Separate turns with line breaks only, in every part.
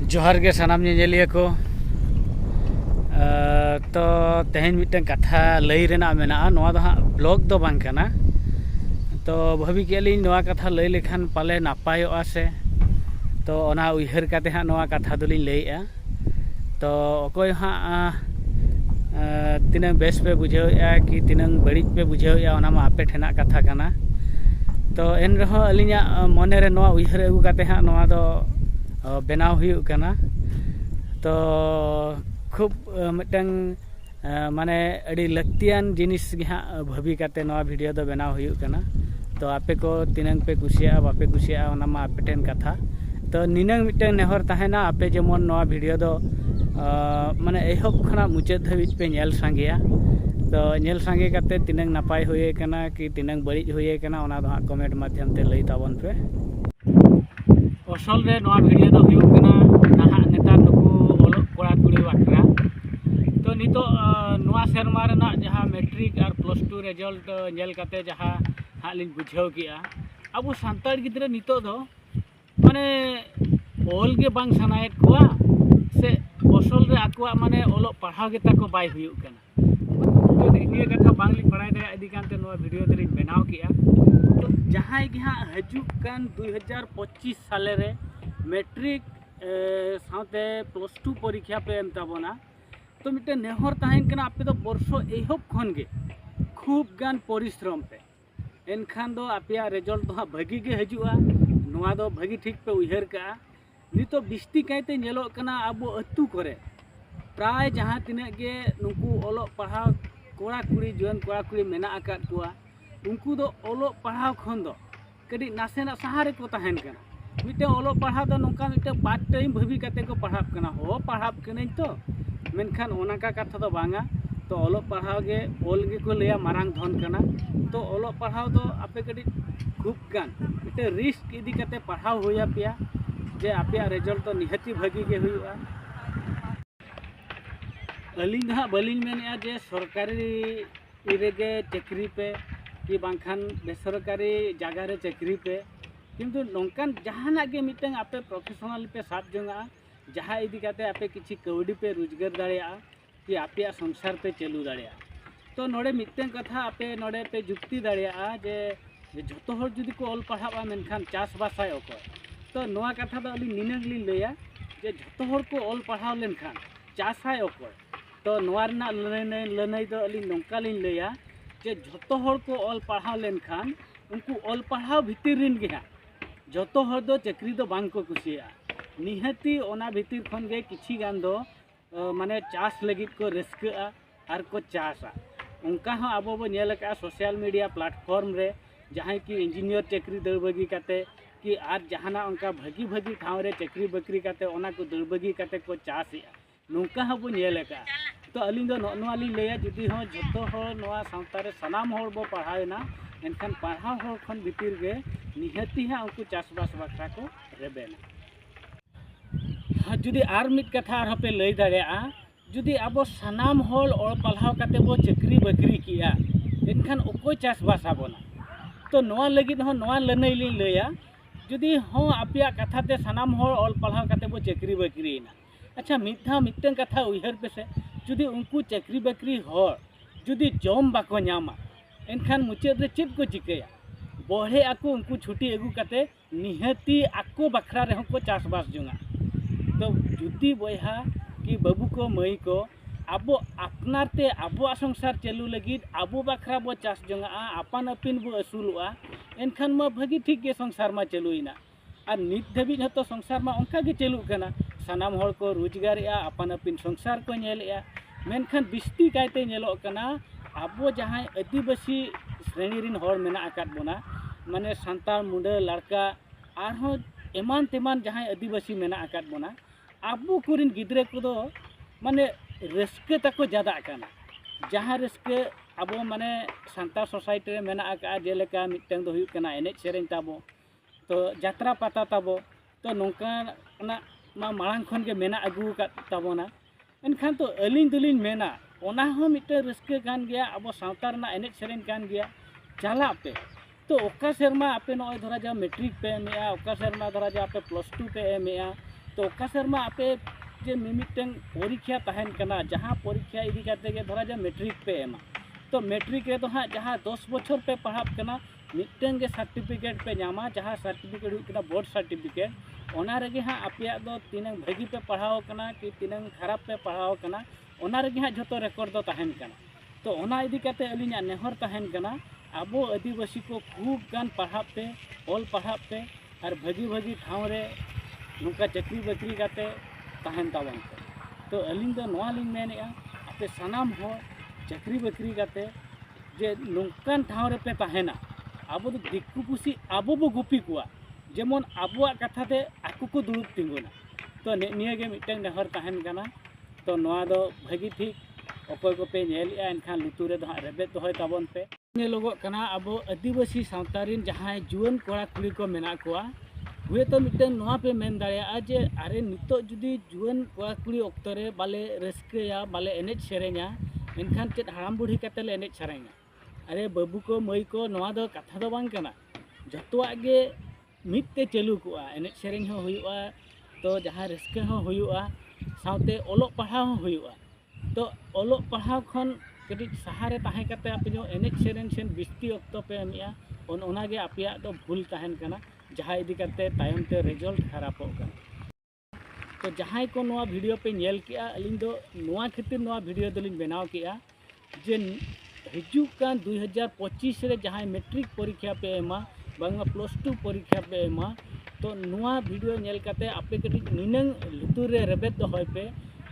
जोहार गे सानाम नेलिया को तो तेहन मिटन कथा लई रेना मेना नोआ दो हाँ ब्लॉग दो बांग कना तो भाभी के लिए नोआ कथा लई लेखान पाले नापायोआ से तो ओना उइहर काते हाँ नोआ कथा दोलिन लईआ तो अकोय हाँ तिनंग बेस पे बुझेया कि तिनंग बड़िज पे बुझेया ओना मा आपे ठेना कथा कना तो एन रहो अलिया मने रे नोआ उइहर अगु काते हाँ नोआ दो बनाव हुयुग कना तो खूब मिटन माने अड़ी लक्तियान जिनिस गे हाँ भाभी काते नोआ वीडियो दो बनाव हुयुग कना तो आपे को तिनंग पे कुसिया बापे कुसिया ओना मा आपे ठेन कथा तो निनंग मिटन नेहर ताहेना आपे जेमन नोआ वीडियो दो माने एहब खना मुचाद धाबिज पे नेल सांगेया तो नेल सांगे काते तिनंग नापाय हुए कना कि तिनंग बड़िज हुए कना ओना दो हाँ कमेंट माध्यम ते लई ताबन पे असल रे नोआ वीडियो दो हुयुग कना नाहा नेतार नुकु ओलोग कोड़ा कुड़ी बाखरा तो नितो नोआ सेरमा रेना जहाँ मैट्रिक और प्लस टू रिजल्ट नेल काते जहाँ हाँ लिन बुझाव किया अब सानताड़ गिद्रा नितो दो माने ओल के बांग सनायत कोआ से असल रे आकुआ माने ओलोग पढ़ाव गेता को बाय हुयुग कना तो निये कथा बांग लिन बड़ाय दे इदी कानते नोआ वीडियो दरिन बनाव किया तो जहाँ कि हाँ हजुक कान 2025 साले रे मैट्रिक साथे प्लस टू परीक्षा पे एम ताबोना तो मिटे नेहर ताहेन कना आपे दो बर्षो एहब खन गे खूब गान परिश्रम पे एनखान दो आपिया रिजल्ट दो हाँ भागी गे हजुआ नोआ दो भागी ठीक पे उइहर का नितो बिस्ती कायते नेलो कना अब अतु करे प्राय जहाँ तिना गे नुकु ओलोग पढ़ाव कोड़ा कुड़ी जुआन कोड़ा कुड़ी मेना आकाद कुआ उनको दो ओलोग पढ़ाव खन दो कड़ी नासेना सहारे को ताहेन कना मिटे ओलोग पढ़ाव दो नोका मिटे पार्ट टाइम भाभी काते को पढ़ाव कना हो पढ़ाव कने तो मेनखान ओना का कथा दो बांगा तो ओलोग पढ़ाव गे ओल गे को लेया मारांग धन कना तो ओलोग पढ़ाव दो आपे कड़ी खूब गान मिटे रिस्क इदी काते पढ़ाव होया पिया जे आपे रिजल्ट तो निहती भागी गे हुआ अलिंग हाँ बलिंग मेने जे सरकारी इरेगे चक्री पे कि बांखान बेसरकारी जगह रे चक्री पे किंतु नौकान जहाना गे मिटन आपे प्रोफेशनल पे साथ जंगा जहाँ इदी काते आपे किछि कौड़ी पे रोजगार दाड़िया कि आपे संसार पे चलू दाड़िया तो नोड़े मिटन कथा आपे नोड़े पे जुक्ति दाड़िया जे जतो हर जुदी को ऑल पढ़ावा मेनखान चास बासाय ओको तो नोआ कथा दो अली निनंग ली लैया जे जतो हर को ऑल पढ़ाव लेनखान चासाय ओको तो नोआ रना लनई दो अली नौका लिन लैया जे जतो हर को ऑल पढ़ाव लेनखान उनको ऑल पढ़ाव भीतर रिन गे हाँ जतो हर दो चक्री दो बांग को कुसिया निहती ओना भीतर खन गे किछि गान दो माने चास लगित को रस्का आर को चासा उनका हाँ अब बो नेल का सोशल मीडिया प्लेटफॉर्म रे जहाँ कि इंजीनियर चक्री दड़ बगी काते कि आर जहाना उनका भगी भगी ठाव रे चक्री बकरी काते ओना को दड़ बगी काते को चासिया नौका हाँ बो नेल का तो अलिंग दो नोआ लिंग लैया जुदी हो जतो हर नोआ सावता रे सनाम हर बो पढ़ावेना एनखान पढ़ाव हर खन भीतर गे निहती हाँ उनको चासबास बाखरा को रेबेना हाँ जुदी आर मिट कथा आर पे लई दाड़िया जुदी अब सनाम हर और पढ़ाव काते बो चक्री बकरी किया एनखान ओको चासबास आबोना तो नोआ लगिद हो नोआ लनई लिंग लैया जुदी हो आपिया कथा ते सनाम हर और पढ़ाव काते बो चक्री बकरीना अच्छा मिठा मिटन कथा उइहर पे से जुदी उनको चक्री बकरी हर जुदी जम बाको नामा एनखान मुचाद रे चेद को चिकाया बढ़े आको उनको छुट्टी अगू काते निहती आको बखरा रे को चासबास जुंगा तो जुदी बयहा कि बाबू को मई को आबो अपनार ते आबो संसार चलू लगिद आबो बखरा बो चास जुंगा आपान अपिन बो असुलुआ एनखान मा भागी ठीक के संसार मा चलुइना और नित धाबिज हतो संसार मा ओंका गे चलू कना सानाम हर को रोजगारिया आपान अपिन संसार को नेलेया मेनखान बिस्ती कायते नेलो कना आबो जहाँ आदिवासी श्रेणी रिन हर मेना आकाद बोना माने सांताल मुंडा लड़का आरहों एमान तेमान जहाँ आदिवासी मेना आकाद बोना आबो कुरिन गिद्रे को दो माने रस्के तको ज्यादा कना जहाँ रस्के आबो माने सांताल सोसाइटी रे मेना आका जेलेका मिटन दो हुयुग कना एनेज सेरेन ताबो तो यात्रा पाता ताबो तो नौका मा मांग खन के मेना अगू का ताबोना एनखान तो अलिंग दुलिंग मेना ओना हो मिटे रस्के कान गया अब सावता रना एनेज सेरेन कान गया चला पे तो ओका शर्मा आपे नय धरा जा मैट्रिक पे एमएआ ओका शर्मा धरा जा आपे प्लस टू पे एमएआ तो ओका सेरमा आपे जे मिमिटन परीक्षा तहन कना जहाँ परीक्षा इदी करते के धरा जा मैट्रिक पे एमा तो मैट्रिक रे तो हाँ जहाँ 10 बछर पे पढ़ाब कना मिटन के सर्टिफिकेट पे नामा जहाँ सर्टिफिकेट हुई कना बोर्ड सर्टिफिकेट ओना रेगे हाँ आपिया दो तीनंग भागी पे पढ़ाओ कना कि तीनंग खराब पे पढ़ाओ कना ओना रेगे हाँ झोतो रेकॉर्ड दो तहन कना तो ओना इदी करते अलिना नेहर तहन कना आबो आदिवासी को खूब गान पढ़ाब पे ऑल पढ़ाब पे और भागी भागी ठाव रे नुका चक्री बकरी काते तहन तावन पे तो अलिंग दो नोआ लिंग मेनेआ आपे सनाम हो चक्री बकरी काते जे नोकान ठाव रे पे तहना आबो दो दिक्कु पुसी आबो बो गुपी कुआ जेमन आबोआ कथा ते आकु को दुड़ुब तिंगुना तो निया गे मिटन नेहर तहन कना तो नोआ दो भागी ठीक अकय को पे नेलिया एनखान लुतुरे दो रेबे दोहय ताबन पे नेलोगो कना आबो आदिवासी सावतारिन जहां जुआन कोड़ा कुड़ी को मेना कोआ हुए तो मिटन नोआ पे मेन दाड़िया जे अरे नितो जुदी जुआन कोड़ा कुड़ी ओक्तरे बाले रस्केया बाले एनेज सेरेኛ एनखान चेत हाराम बुढ़ी कते ले एनेज सेरेኛ अरे बाबू को मई को नोआ दो कथा दो बांग कना जतोआ गे मिटते चालू कोआ एनेज सेरेñ हो हुयुआ तो जहां रस्के हो हुयुआ सावते ओलोग पढ़ाव हो हुयुआ तो ओलोग पढ़ाव खन कटी सहारे ताहे कते आपे जो एनेज सेरेñ सेन बिस्ती अक्तो पे एमिया ओना गे आपिया दो भूल तहन कना जहाँ इदी करते तायम ते रिजल्ट खराब होगा तो जहाँ को नोआ वीडियो पे नेल किया अलिंग दो नोआ खातिर नोआ वीडियो दलिंग बनाव किया जे हिजू कान 2025 रे जहाँ मैट्रिक परीक्षा पे एमा बांगा +2 परीक्षा पे एमा तो नोआ वीडियो नेल काते आपे कटी निनंग लुतुर रे रेबेत दो होय पे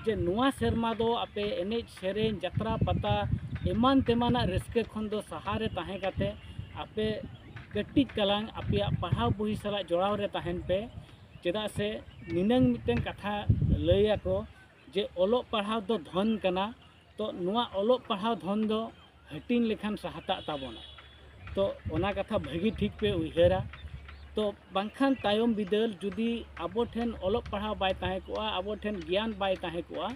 जे नोआ शर्मा दो आपे एनेज सेरेñ जत्रा पता एमान तेमाना रस्के खन दो सहारे ताहे काते आपे कटी कलांग आपिया पढ़ाव बही सला जोड़ाव रे तहन पे चेदा से निनंग मिटन कथा लैया को जे ओलोग पढ़ाव दो धन कना तो नोआ ओलोग पढ़ाव धन दो हटिन लेखान सहाता ताबोना तो ओना कथा भागी ठीक पे उयहरा तो बांखान तायम बिदल जुदी आबो ठेन ओलोग पढ़ाव बाय ताहे कोआ आबो ठेन ज्ञान बाय ताहे कोआ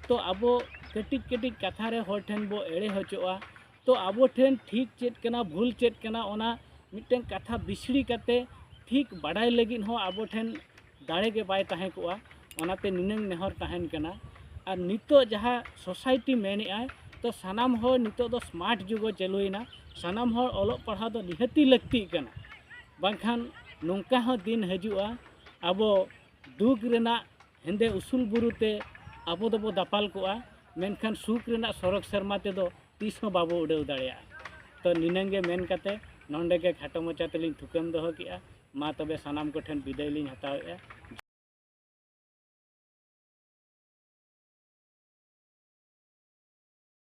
तो आबो कटिक कटिक कथा रे हर ठेन बो एड़े होचोआ तो आबो ठेन ठीक चेत कना भूल चेत कना ओना मिटन कथा बिसड़ी करते ठीक बाड़ाई लगिन हो आबो ठेन दाड़े के बाय ताहे कोआ ओनाते निनंग नेहर तहन कना और नितो जहाँ सोसाइटी मेनेआ तो सानाम हो नितो दो स्मार्ट जुगो चलुइना सानाम हो ओलोग पढ़ा दो निहती लगती कना बांखान नोंका हो दिन हजुआ आबो दुख रेना हेंदे उसुल बुरुते आबो दबो दापाल कोआ मेनखान सुख रेना सरक शर्मा ते दो तीस हो बाबो उड़ाव दाड़िया तो निनंगे मेन काते नोंडे के खाटो मचा तेलिंग थुकम दोहो किया मा तबे सानाम को ठेन विदाय लिंग हतावेआ।